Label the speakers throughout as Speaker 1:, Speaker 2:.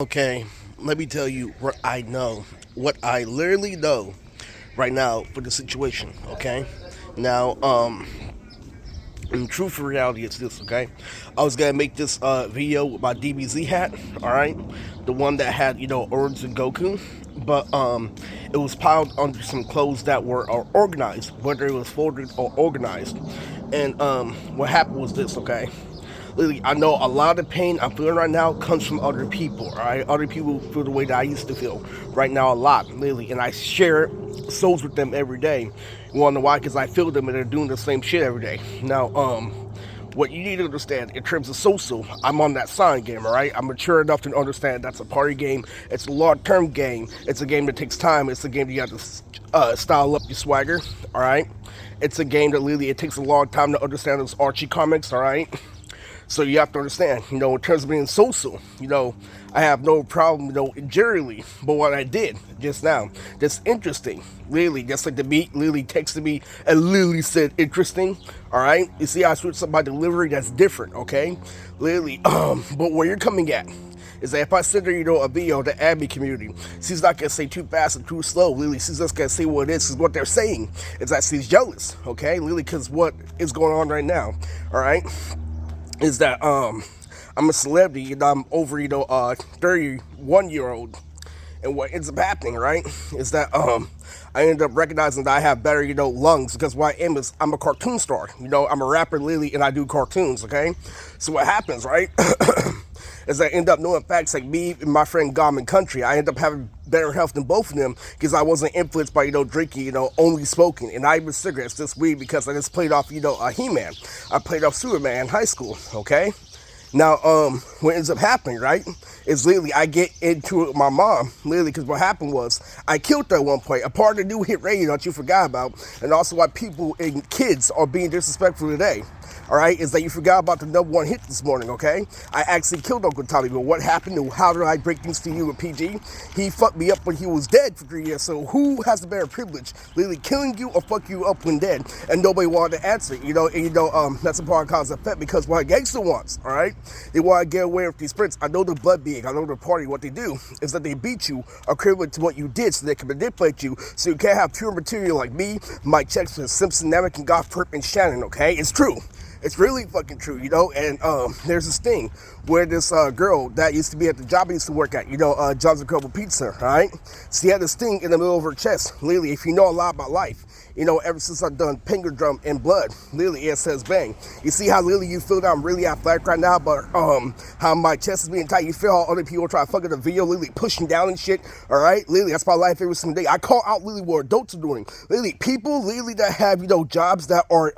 Speaker 1: Okay, let me tell you what I know. What I literally know right now for the situation, okay? Now, in truth and reality, it's this, okay? I was gonna make this video with my DBZ hat, alright? The one that had, Orange and Goku. But it was piled under some clothes that were organized, whether it was folded or organized. And what happened was this, okay? Literally, I know a lot of the pain I'm feeling right now comes from other people, all right? Other people feel the way that I used to feel right now a lot, literally, and I share souls with them every day. You wanna know why? Because I feel them and they're doing the same shit every day. Now, what you need to understand in terms of social, I'm on that sign game, all right? I'm mature enough to understand that's a party game. It's a long-term game. It's a game that takes time. It's a game that you have to style up your swagger, all right? It's a game that literally it takes a long time to understand those Archie comics, all right? So you have to understand, in terms of being social, I have no problem, generally. But what I did just now, that's interesting. Literally, just like the beat, Lily texted me and Lily said interesting. All right, you see, I switched up my delivery. That's different, okay? Literally, but where you're coming at is that if I send her, a video to admin community, she's not gonna say too fast and too slow. Lily, she's just gonna say what it is. Is what they're saying is that she's jealous, okay? Lily, because what is going on right now, all right? Is that I'm a celebrity and I'm over 31-year-old, and what ends up happening, right, is that I end up recognizing that I have better lungs because what I am is I'm a cartoon star. I'm a rapper, Lily, and I do cartoons. Okay, so what happens, right? Is I end up knowing facts like me and my friend Garmin Country. I end up having better health than both of them because I wasn't influenced by drinking only smoking and not even cigarettes, just weed, because I just played off a He-Man. I played off Superman in high school. Okay, now what ends up happening, right, is literally I get into it with my mom, literally, because what happened was I killed her at one point. A part of the new hit radio that you forgot about, and also why people and kids are being disrespectful today, all right, is that you forgot about the number one hit this morning, okay? I actually killed Uncle Tommy, but what happened and how did I break things to you with PG? He fucked me up when he was dead for 3 years, so who has the better privilege, literally killing you or fuck you up when dead? And nobody wanted to answer, that's a part of cause effect, because what a gangster wants, all right? They want to get away with these sprints. I know the blood being, I know the party, what they do is that they beat you equivalent to what you did so they can manipulate you so you can't have pure material like me, Mike Jackson, Simpson, Nemec, and Goff, Perp, and Shannon, okay? It's true. It's really fucking true, and there's this thing where this girl that used to be at the job I used to work at, John's Incredible Pizza, all right? She had this thing in the middle of her chest. Literally, if you know a lot about life, ever since I've done Penguin Drum and Blood, literally, it says bang. You see how literally you feel that I'm really athletic right now, but how my chest is being tight. You feel how other people try to fuck up the video, literally pushing down and shit, all right? Literally, that's my life every single day. I call out literally what adults are doing. Literally, people literally that have, jobs that are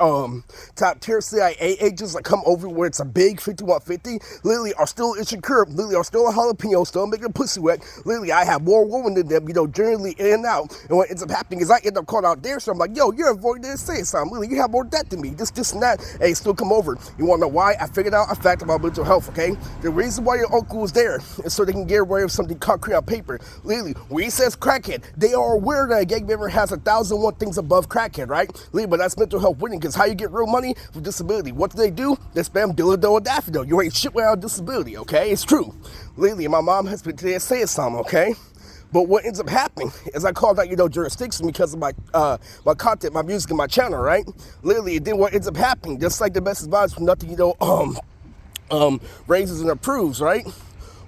Speaker 1: top tier CIA agents that come over where it's a big 5150, literally are still insecure, literally are still a jalapeno, still making a pussy wet. Literally, I have more women than them, generally in and out. And what ends up happening is I end up calling out there, so I'm like, yo, you're avoiding this, say something. Literally, you have more debt than me, this, and that. Hey, still come over. You wanna know why? I figured out a fact about mental health, okay? The reason why your uncle was there is so they can get away with something concrete on paper. Literally, when he says crackhead, they are aware that a gang member has 1,001 things above crackhead, right? Literally, but that's mental health winning, because how you get real money with disability? What do? They spam dildo and daffodil. You ain't shit without disability, okay? It's true. Literally, my mom has been today saying something, okay? But what ends up happening is I called out, jurisdiction because of my my content, my music, and my channel, right? Literally, and then what ends up happening, just like the best advice from nothing, raises and approves, right?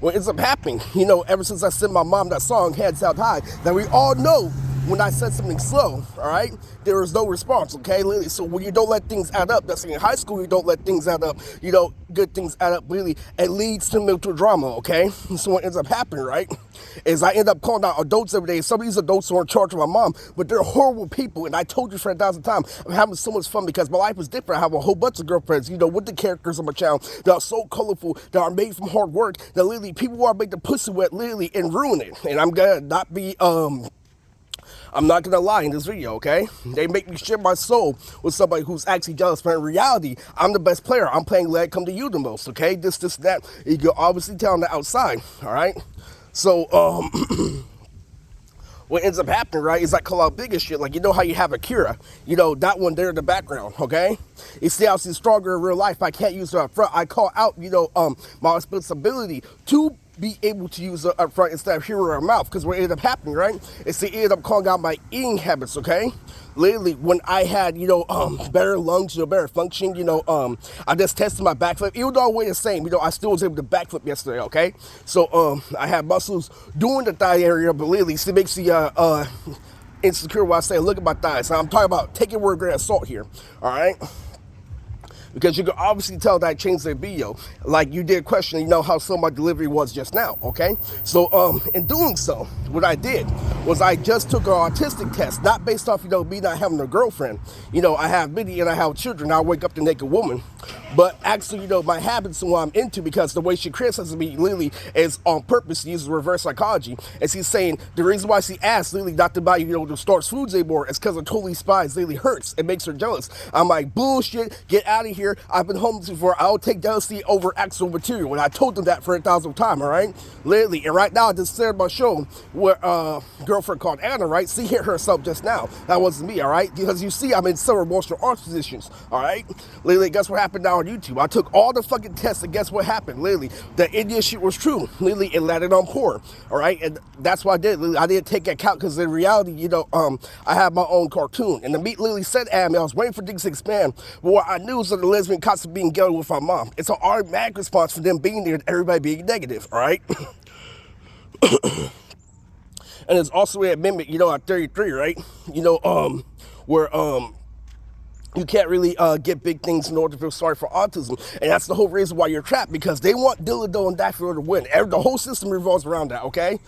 Speaker 1: What ends up happening, ever since I sent my mom that song, Heads Out High, that we all know when I said something slow, all right, there is no response, okay, literally. So when you don't let things add up, that's in high school, you don't let things add up, good things add up, really, it leads to mental drama, okay? So what ends up happening, right, is I end up calling out adults every day. Some of these adults are in charge of my mom, but they're horrible people, and I told you for 1,000 times, I'm having so much fun because my life is different. I have a whole bunch of girlfriends, with the characters on my channel that are so colorful, that are made from hard work, that literally people want to make the pussy wet, literally, and ruin it. And I'm gonna not be, I'm not gonna lie in this video, okay? They make me share my soul with somebody who's actually jealous, but in reality, I'm the best player. I'm playing Let It Come to You the most, okay? This, that. You can obviously tell on the outside, all right? So, what ends up happening, right, is I call out bigger shit. Like, how you have Akira, that one there in the background, okay? You see how she's stronger in real life. I can't use her up front. I call out, my responsibility to be able to use it up front instead of here in our mouth. Because what ended up happening, right, is they ended up calling out my eating habits, okay? Lately, when I had, better lungs, better function, I just tested my backflip. Even though I weighed the same, I still was able to backflip yesterday, okay? So, I had muscles doing the thigh area, but lately, it makes the, insecure when I say, look at my thighs. So I'm talking about taking word grain of salt here, all right? Because you can obviously tell that I changed the video. Like you did question, how slow my delivery was just now, okay? So, in doing so, what I did was I just took an autistic test, not based off, me not having a girlfriend. I have Biddy and I have children. I wake up the naked woman. But actually, my habits and what I'm into, because the way she criticizes me, Lily, is on purpose. She uses reverse psychology. And she's saying the reason why she asked Lily not to buy, the Starks foods anymore is because of totally spies. Lily hurts. It makes her jealous. I'm like, bullshit, get out of here. I've been homeless before. I'll take jealousy over actual material. And I told them that for 1,000th time, all right? Literally. And right now, I just started my show where girlfriend called Anna, right? She hit herself just now. That wasn't me, all right? Because you see, I'm in several martial arts positions, all right? Literally, guess what happened now on YouTube? I took all the fucking tests, and guess what happened? Literally, the Indian shit was true. Literally, it landed on poor, all right? And that's what I did. Literally, I didn't take account because in reality, I have my own cartoon. And the meat literally said anime. I was waiting for things to expand. But what I knew was that the lesbian cops were being ghetto with my mom. It's an automatic response for them being there and everybody being negative, all right? And it's also an amendment, at 33, right? Where you can't really get big things in order to feel sorry for autism. And that's the whole reason why you're trapped, because they want Dildo and Daffodil to win. The whole system revolves around that, okay?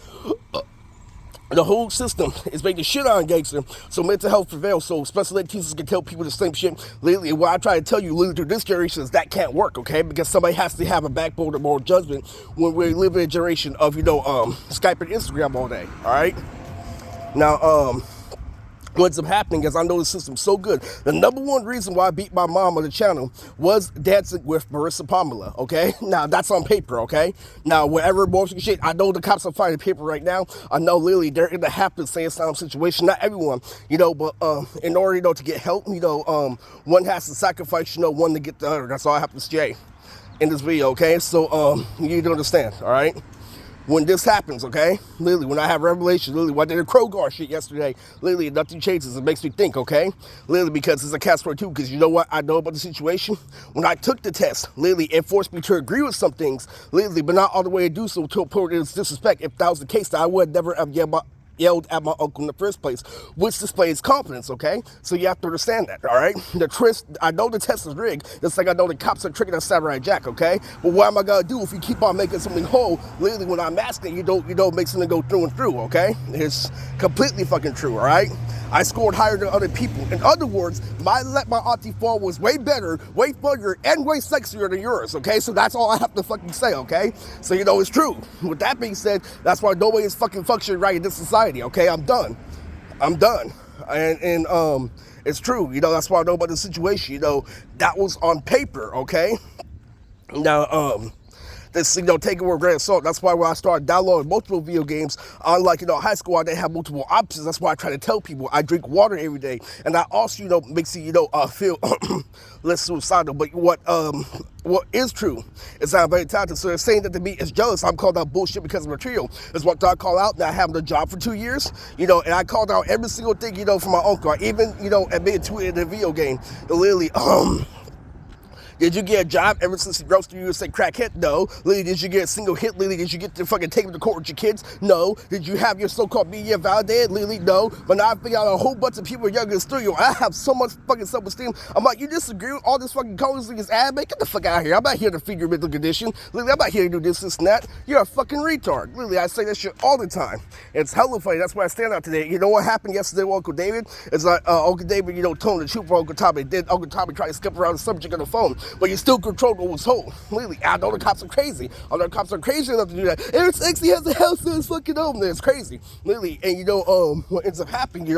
Speaker 1: The whole system is making shit on gangster, so mental health prevails, so special ed teachers can tell people the same shit. Lately, what I try to tell you, literally through this generation, is that can't work, okay? Because somebody has to have a backbone or more judgment when we live in a generation of, Skype and Instagram all day, all right? Now, what ends up happening is I know the system's so good. The number one reason why I beat my mom on the channel was dancing with Marissa Pamela, okay? Now, that's on paper, okay? Now, whatever bullshit shit, I know the cops are fighting paper right now. I know, literally, they're in the happen saying some situation. Not everyone, but in order, to get help, one has to sacrifice, one to get the other. That's all I have to say in this video, okay? So, you need to understand, all right? When this happens, okay? Literally, when I have revelations, literally, what I did a Krogar shit yesterday, literally, nothing changes. It makes me think, okay? Literally, because it's a catch-22, because you know what I know about the situation? When I took the test, literally, it forced me to agree with some things, literally, but not all the way to do so to a point of disrespect. If that was the case, then I would never have yelled at my uncle in the first place, which displays confidence, okay? So you have to understand that, all right? I know the test is rigged, just like I know the cops are tricking us Samurai Jack, okay? But what am I gonna do if you keep on making something whole? Literally, when I'm asking, you don't make something go through and through, okay? It's completely fucking true, all right? I scored higher than other people. In other words, my Let My Auntie Fall was way better, way funnier, and way sexier than yours, okay? So that's all I have to fucking say, okay? So, it's true. With that being said, that's why nobody is fucking functioning right in this society, okay? I'm done. And it's true, that's why I know about the situation, that was on paper, okay? Now, this, taking with a grain of salt. That's why when I started downloading multiple video games, unlike, high school, I didn't have multiple options. That's why I try to tell people I drink water every day. And that also, makes you, feel less suicidal. But what is true is that I'm very talented. So they're saying that the meat is jealous. I'm called out bullshit because of material. Is what I call out. That I haven't a job for 2 years, and I called out every single thing, from my uncle. I even, admitted to it in the video game. Literally, did you get a job ever since he roasted you and said crackhead? No. Lily, did you get a single hit? Lily, did you get to fucking take him to court with your kids? No. Did you have your so-called media validated? Lily, no. But now I figure out a whole bunch of people younger than you. I have so much fucking self-esteem. I'm like, you disagree with all this fucking colors in this ad? Man, get the fuck out of here. I'm not here to figure your mental condition. Lily, I'm not here to do this and that. You're a fucking retard. Lily, I say that shit all the time. It's hella funny. That's why I stand out today. You know what happened yesterday with Uncle David? It's like Uncle David, told the truth for Uncle Tommy. Then Uncle Tommy tried to skip around the subject on the phone. But you still control what was told. Literally, I know the cops are crazy. I know the cops are crazy enough to do that. Eric Sexy has a house in his fucking home. It's crazy. Literally, and what ends up happening,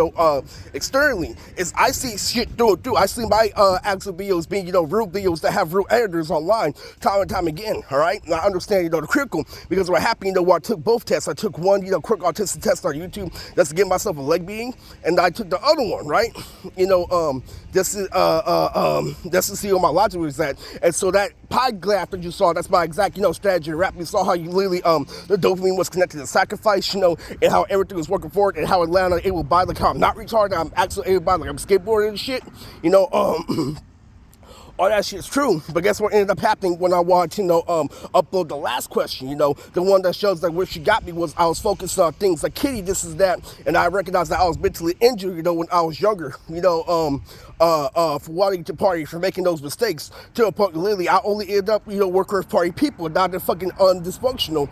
Speaker 1: externally, is I see shit through and through. I see my actual videos being, real videos that have real editors online time and time again, all right? And I understand, the critical, because what happened, where I took both tests. I took one, quick autistic test on YouTube just to give myself a leg beating, and I took the other one, right? Just to see what my logic was recognize that. And so that pie graph that you saw, that's my exact, strategy to rap. You saw how you literally, the dopamine was connected to sacrifice, and how everything was working for it, and how Atlanta able to buy, like, how I'm not retarded, I'm actually able to buy, like, I'm skateboarding and shit, all that shit's true, but guess what ended up happening when I wanted to, upload the last question, the one that shows that where she got me was I was focused on things like Kitty, this is that, and I recognized that I was mentally injured, when I was younger, for wanting to party, for making those mistakes, to a point, literally, I only ended up, working with party people, not the fucking dysfunctional,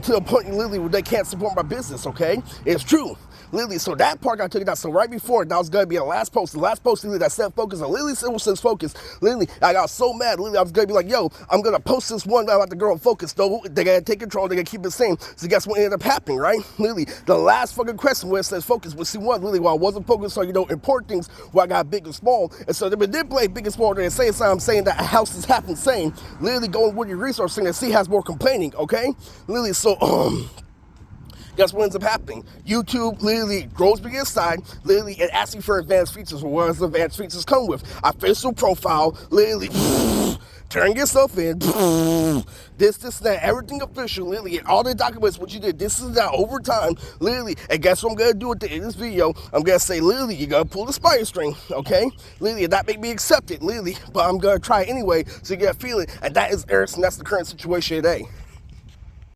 Speaker 1: to a point, literally, where they can't support my business, okay? It's true. Literally, so that part I took it out. So right before that was gonna be the last post. The last post, literally, that said focus. And literally, says focus. Literally, I got so mad. Literally, I was gonna be like, yo, I'm gonna post this one about the girl focus. Though they gotta take control. They gotta keep it the same. So guess what ended up happening, right? Literally, the last fucking question where it says focus was C1. Literally, while I wasn't focused on important things, where I got big and small. And so they manipulate big and small. They're saying something. I'm saying that a house is half insane. Literally, going with your resource thing. And C has more complaining. Okay. Literally, so guess what ends up happening? YouTube literally grows big inside, literally, and asks you for advanced features. What does advanced features come with? A facial profile, literally, turn yourself in, this, that, everything official, literally, and all the documents, what you did, this is that over time, literally, and guess what I'm gonna do at the end of this video? I'm gonna say, literally, you gotta pull the spider string, okay? Literally, and that make me accept it, literally, but I'm gonna try it anyway, so you get a feeling, and that is Erickson, that's the current situation today.